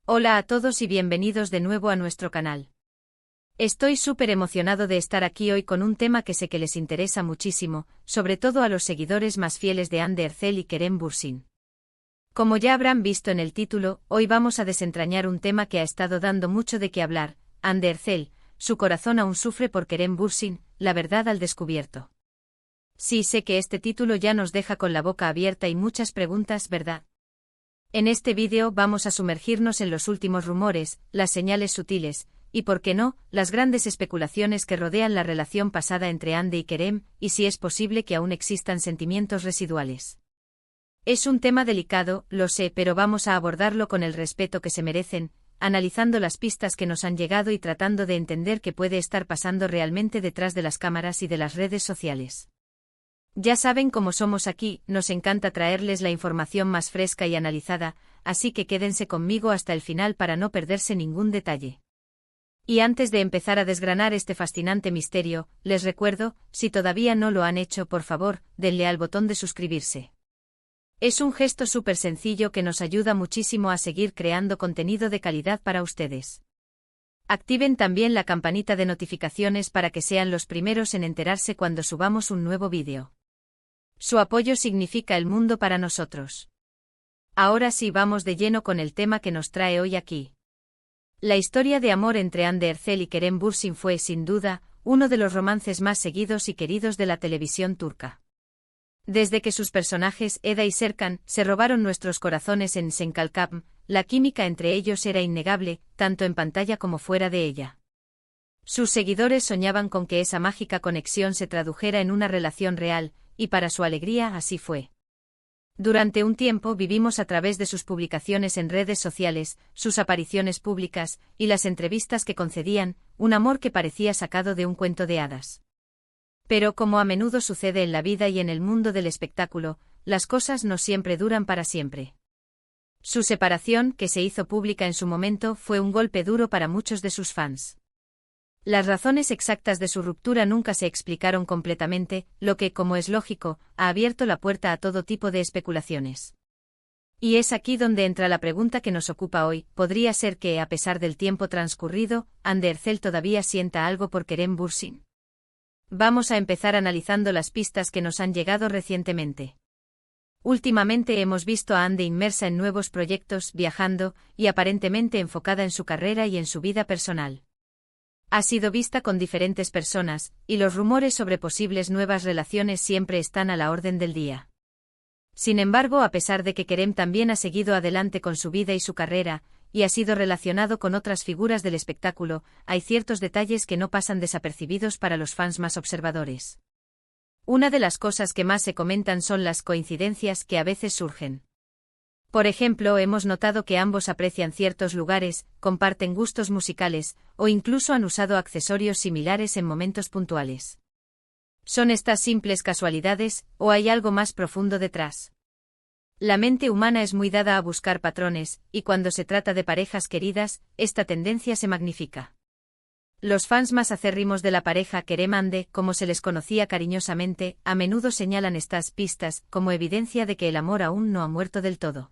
Hola a todos y bienvenidos de nuevo a nuestro canal. Estoy súper emocionado de estar aquí hoy con un tema que sé que les interesa muchísimo, sobre todo a los seguidores más fieles de Hande Erçel y Kerem Bürsin. Como ya habrán visto en el título, hoy vamos a desentrañar un tema que ha estado dando mucho de qué hablar. Hande Erçel, su corazón aún sufre por Kerem Bürsin, la verdad al descubierto. Sí, sé que este título ya nos deja con la boca abierta y muchas preguntas, ¿verdad? En este vídeo vamos a sumergirnos en los últimos rumores, las señales sutiles, y por qué no, las grandes especulaciones que rodean la relación pasada entre Hande y Kerem, y si es posible que aún existan sentimientos residuales. Es un tema delicado, lo sé, pero vamos a abordarlo con el respeto que se merecen, analizando las pistas que nos han llegado y tratando de entender qué puede estar pasando realmente detrás de las cámaras y de las redes sociales. Ya saben cómo somos aquí, nos encanta traerles la información más fresca y analizada, así que quédense conmigo hasta el final para no perderse ningún detalle. Y antes de empezar a desgranar este fascinante misterio, les recuerdo, si todavía no lo han hecho, por favor, denle al botón de suscribirse. Es un gesto súper sencillo que nos ayuda muchísimo a seguir creando contenido de calidad para ustedes. Activen también la campanita de notificaciones para que sean los primeros en enterarse cuando subamos un nuevo vídeo. Su apoyo significa el mundo para nosotros. Ahora sí vamos de lleno con el tema que nos trae hoy aquí. La historia de amor entre Hande Erçel y Kerem Bürsin fue, sin duda, uno de los romances más seguidos y queridos de la televisión turca. Desde que sus personajes, Eda y Serkan, se robaron nuestros corazones en Senkalkam, la química entre ellos era innegable, tanto en pantalla como fuera de ella. Sus seguidores soñaban con que esa mágica conexión se tradujera en una relación real, y para su alegría así fue. Durante un tiempo vivimos a través de sus publicaciones en redes sociales, sus apariciones públicas, y las entrevistas que concedían, un amor que parecía sacado de un cuento de hadas. Pero como a menudo sucede en la vida y en el mundo del espectáculo, las cosas no siempre duran para siempre. Su separación, que se hizo pública en su momento, fue un golpe duro para muchos de sus fans. Las razones exactas de su ruptura nunca se explicaron completamente, lo que, como es lógico, ha abierto la puerta a todo tipo de especulaciones. Y es aquí donde entra la pregunta que nos ocupa hoy: ¿podría ser que, a pesar del tiempo transcurrido, Hande Erçel todavía sienta algo por Kerem Bürsin? Vamos a empezar analizando las pistas que nos han llegado recientemente. Últimamente hemos visto a Hande inmersa en nuevos proyectos, viajando, y aparentemente enfocada en su carrera y en su vida personal. Ha sido vista con diferentes personas, y los rumores sobre posibles nuevas relaciones siempre están a la orden del día. Sin embargo, a pesar de que Kerem también ha seguido adelante con su vida y su carrera, y ha sido relacionado con otras figuras del espectáculo, hay ciertos detalles que no pasan desapercibidos para los fans más observadores. Una de las cosas que más se comentan son las coincidencias que a veces surgen. Por ejemplo, hemos notado que ambos aprecian ciertos lugares, comparten gustos musicales, o incluso han usado accesorios similares en momentos puntuales. ¿Son estas simples casualidades, o hay algo más profundo detrás? La mente humana es muy dada a buscar patrones, y cuando se trata de parejas queridas, esta tendencia se magnifica. Los fans más acérrimos de la pareja Kerem-Hande, como se les conocía cariñosamente, a menudo señalan estas pistas como evidencia de que el amor aún no ha muerto del todo.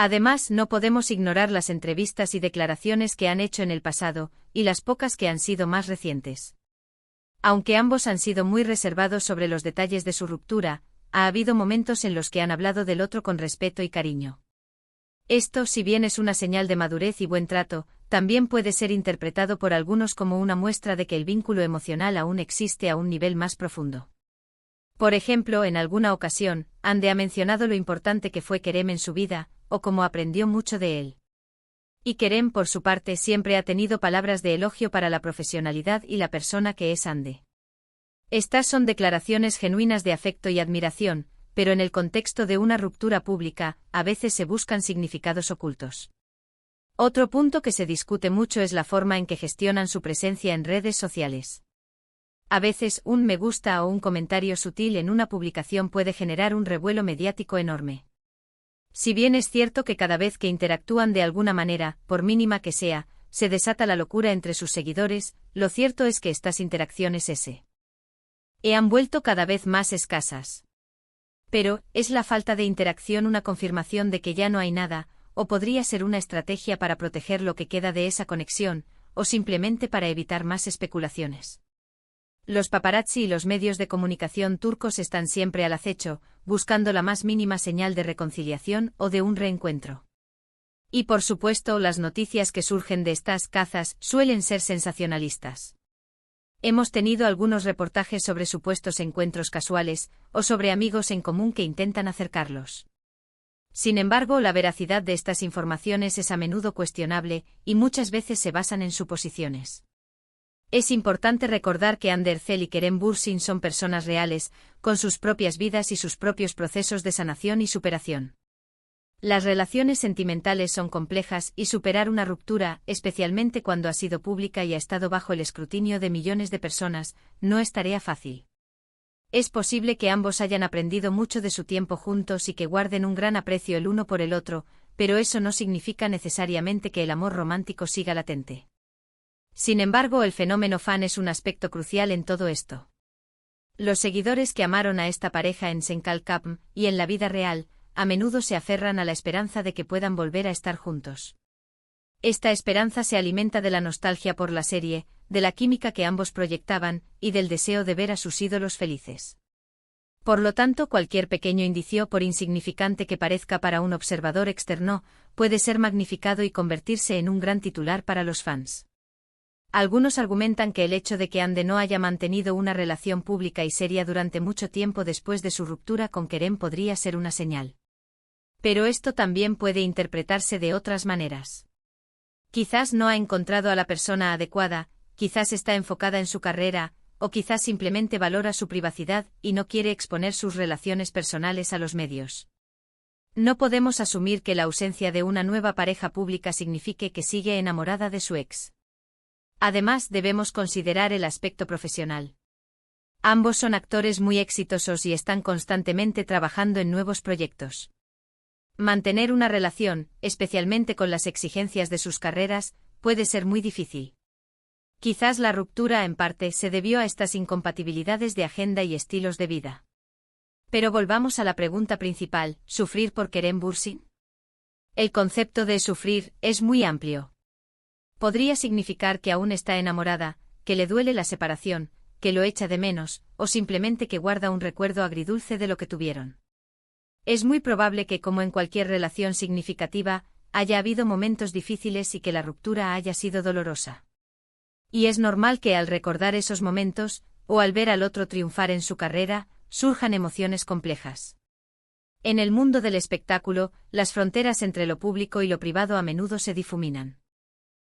Además, no podemos ignorar las entrevistas y declaraciones que han hecho en el pasado, y las pocas que han sido más recientes. Aunque ambos han sido muy reservados sobre los detalles de su ruptura, ha habido momentos en los que han hablado del otro con respeto y cariño. Esto, si bien es una señal de madurez y buen trato, también puede ser interpretado por algunos como una muestra de que el vínculo emocional aún existe a un nivel más profundo. Por ejemplo, en alguna ocasión, Hande ha mencionado lo importante que fue Kerem en su vida, o cómo aprendió mucho de él. Y Kerem, por su parte, siempre ha tenido palabras de elogio para la profesionalidad y la persona que es Hande. Estas son declaraciones genuinas de afecto y admiración, pero en el contexto de una ruptura pública, a veces se buscan significados ocultos. Otro punto que se discute mucho es la forma en que gestionan su presencia en redes sociales. A veces, un me gusta o un comentario sutil en una publicación puede generar un revuelo mediático enorme. Si bien es cierto que cada vez que interactúan de alguna manera, por mínima que sea, se desata la locura entre sus seguidores, lo cierto es que estas interacciones se han vuelto cada vez más escasas. Pero, ¿es la falta de interacción una confirmación de que ya no hay nada, o podría ser una estrategia para proteger lo que queda de esa conexión, o simplemente para evitar más especulaciones. Los paparazzi y los medios de comunicación turcos están siempre al acecho, buscando la más mínima señal de reconciliación o de un reencuentro. Y por supuesto, las noticias que surgen de estas cazas suelen ser sensacionalistas. Hemos tenido algunos reportajes sobre supuestos encuentros casuales, o sobre amigos en común que intentan acercarlos. Sin embargo, la veracidad de estas informaciones es a menudo cuestionable, y muchas veces se basan en suposiciones. Es importante recordar que Hande Erçel y Kerem Bürsin son personas reales, con sus propias vidas y sus propios procesos de sanación y superación. Las relaciones sentimentales son complejas y superar una ruptura, especialmente cuando ha sido pública y ha estado bajo el escrutinio de millones de personas, no es tarea fácil. Es posible que ambos hayan aprendido mucho de su tiempo juntos y que guarden un gran aprecio el uno por el otro, pero eso no significa necesariamente que el amor romántico siga latente. Sin embargo, el fenómeno fan es un aspecto crucial en todo esto. Los seguidores que amaron a esta pareja en Senkalkapm y en la vida real, a menudo se aferran a la esperanza de que puedan volver a estar juntos. Esta esperanza se alimenta de la nostalgia por la serie, de la química que ambos proyectaban, y del deseo de ver a sus ídolos felices. Por lo tanto, cualquier pequeño indicio, por insignificante que parezca para un observador externo, puede ser magnificado y convertirse en un gran titular para los fans. Algunos argumentan que el hecho de que Hande no haya mantenido una relación pública y seria durante mucho tiempo después de su ruptura con Kerem podría ser una señal. Pero esto también puede interpretarse de otras maneras. Quizás no ha encontrado a la persona adecuada, quizás está enfocada en su carrera, o quizás simplemente valora su privacidad y no quiere exponer sus relaciones personales a los medios. No podemos asumir que la ausencia de una nueva pareja pública signifique que sigue enamorada de su ex. Además, debemos considerar el aspecto profesional. Ambos son actores muy exitosos y están constantemente trabajando en nuevos proyectos. Mantener una relación, especialmente con las exigencias de sus carreras, puede ser muy difícil. Quizás la ruptura en parte se debió a estas incompatibilidades de agenda y estilos de vida. Pero volvamos a la pregunta principal, ¿sufrir por Kerem Bürsin? El concepto de sufrir es muy amplio. Podría significar que aún está enamorada, que le duele la separación, que lo echa de menos, o simplemente que guarda un recuerdo agridulce de lo que tuvieron. Es muy probable que, como en cualquier relación significativa, haya habido momentos difíciles y que la ruptura haya sido dolorosa. Y es normal que al recordar esos momentos, o al ver al otro triunfar en su carrera, surjan emociones complejas. En el mundo del espectáculo, las fronteras entre lo público y lo privado a menudo se difuminan.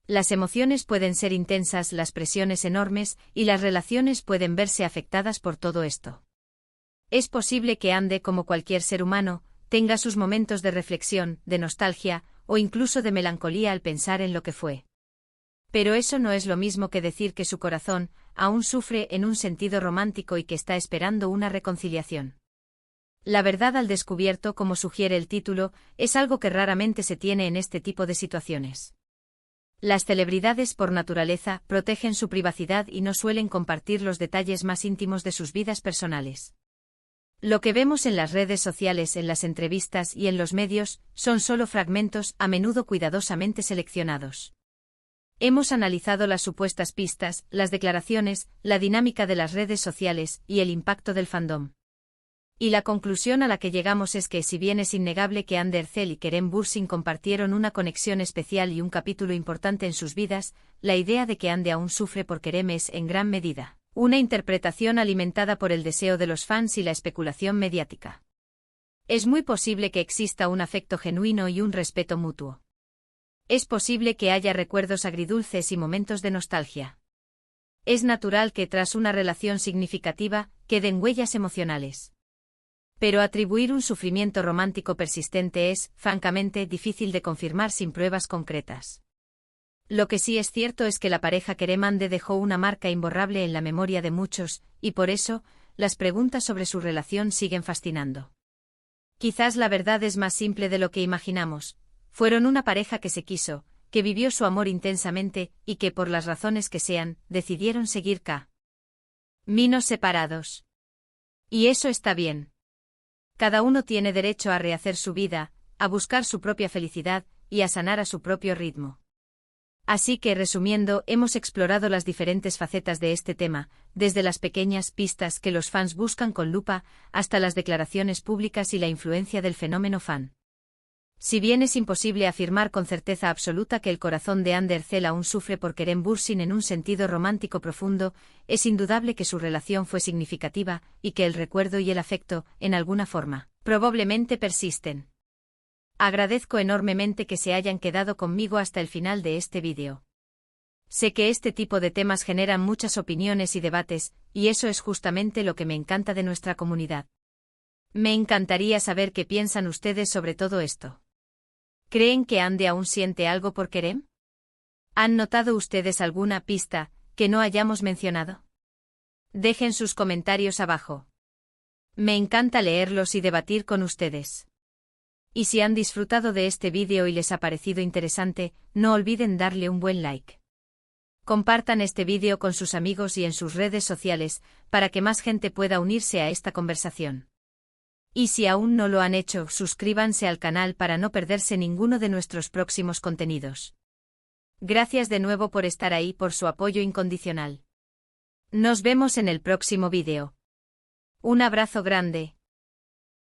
Las emociones pueden ser intensas, las presiones enormes, y las relaciones pueden verse afectadas por todo esto. Es posible que Hande, como cualquier ser humano, tenga sus momentos de reflexión, de nostalgia, o incluso de melancolía al pensar en lo que fue. Pero eso no es lo mismo que decir que su corazón aún sufre en un sentido romántico y que está esperando una reconciliación. La verdad al descubierto, como sugiere el título, es algo que raramente se tiene en este tipo de situaciones. Las celebridades por naturaleza protegen su privacidad y no suelen compartir los detalles más íntimos de sus vidas personales. Lo que vemos en las redes sociales, en las entrevistas y en los medios, son solo fragmentos, a menudo cuidadosamente seleccionados. Hemos analizado las supuestas pistas, las declaraciones, la dinámica de las redes sociales y el impacto del fandom. Y la conclusión a la que llegamos es que, si bien es innegable que Hande Erçel y Kerem Bürsin compartieron una conexión especial y un capítulo importante en sus vidas, la idea de que Hande aún sufre por Kerem es, en gran medida, una interpretación alimentada por el deseo de los fans y la especulación mediática. Es muy posible que exista un afecto genuino y un respeto mutuo. Es posible que haya recuerdos agridulces y momentos de nostalgia. Es natural que tras una relación significativa, queden huellas emocionales. Pero atribuir un sufrimiento romántico persistente es, francamente, difícil de confirmar sin pruebas concretas. Lo que sí es cierto es que la pareja Kerem-Hande dejó una marca imborrable en la memoria de muchos, y por eso, las preguntas sobre su relación siguen fascinando. Quizás la verdad es más simple de lo que imaginamos. Fueron una pareja que se quiso, que vivió su amor intensamente, y que por las razones que sean, decidieron seguir caminos separados. Y eso está bien. Cada uno tiene derecho a rehacer su vida, a buscar su propia felicidad y a sanar a su propio ritmo. Así que, resumiendo, hemos explorado las diferentes facetas de este tema, desde las pequeñas pistas que los fans buscan con lupa, hasta las declaraciones públicas y la influencia del fenómeno fan. Si bien es imposible afirmar con certeza absoluta que el corazón de Ander Zell aún sufre por Kerem Bürsin en un sentido romántico profundo, es indudable que su relación fue significativa y que el recuerdo y el afecto, en alguna forma, probablemente persisten. Agradezco enormemente que se hayan quedado conmigo hasta el final de este vídeo. Sé que este tipo de temas generan muchas opiniones y debates, y eso es justamente lo que me encanta de nuestra comunidad. Me encantaría saber qué piensan ustedes sobre todo esto. ¿Creen que Ande aún siente algo por Kerem? ¿Han notado ustedes alguna pista que no hayamos mencionado? Dejen sus comentarios abajo. Me encanta leerlos y debatir con ustedes. Y si han disfrutado de este vídeo y les ha parecido interesante, no olviden darle un buen like. Compartan este vídeo con sus amigos y en sus redes sociales, para que más gente pueda unirse a esta conversación. Y si aún no lo han hecho, suscríbanse al canal para no perderse ninguno de nuestros próximos contenidos. Gracias de nuevo por estar ahí, por su apoyo incondicional. Nos vemos en el próximo vídeo. Un abrazo grande.